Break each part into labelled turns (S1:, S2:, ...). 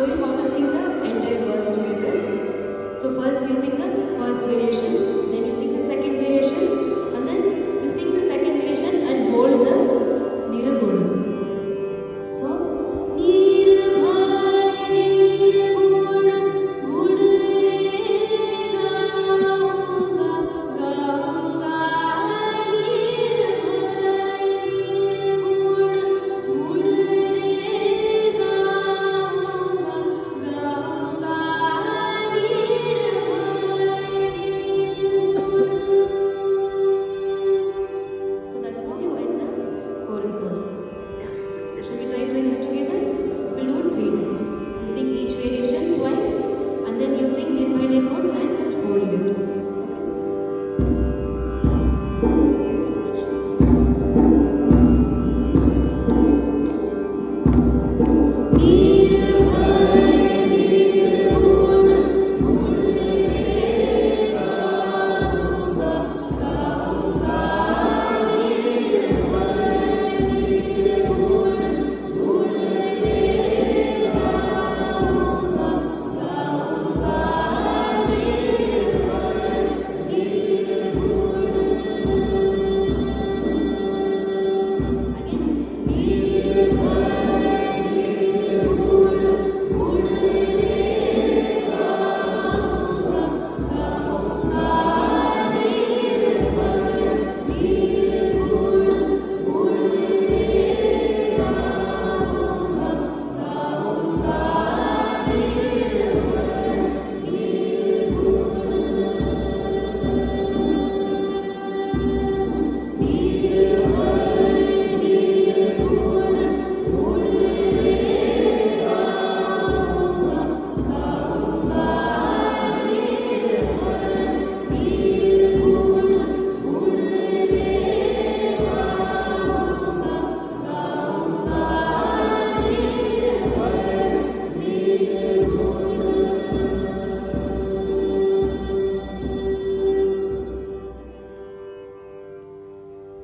S1: show you how to sing the entire verse together. So first you sing the first variation, then you sing the second variation, and then you sing the second variation and hold the Niragodu. So Nirbhai Nirguna Gudu Re Ga Ga Ga Nirbhai Nirguna Gudu Re Ga Ga Ga So that's how you end the chorus verse. Should we try doing this together? We'll do it 3 times. You sing each variation twice, and then you sing Nirbhai Nirguna and just hold it.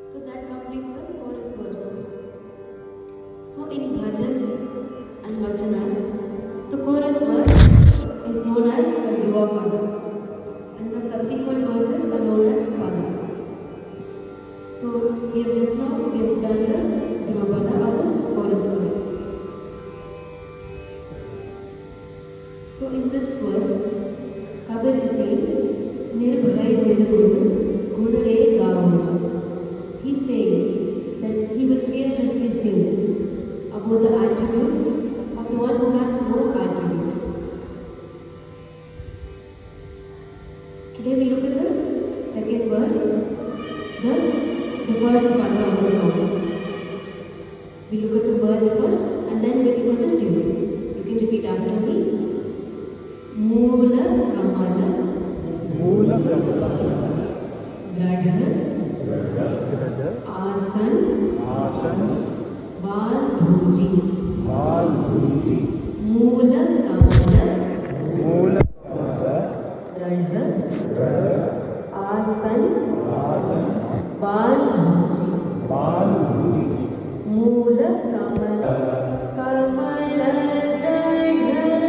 S1: So that completes the chorus verse. So in bhajans and vachanas, the chorus verse is known as the Dhruvapada, and the subsequent verses are known as padas. So we have just now done the Dhruvapada or the chorus verse. So in this verse, Kabir is saying, Nirbhai Nirguna Gunare Gavu. He's saying that he will fearlessly sing about the attributes of the one who has no attributes. Today we look at the second verse, the first part of the song. We look at the words first and then we look at the tune. You can repeat after me. Moola Kamala Dradha Asan Baldhuji Moola Kamala Dradha Asan Baldhuji Moola Kamala Dradha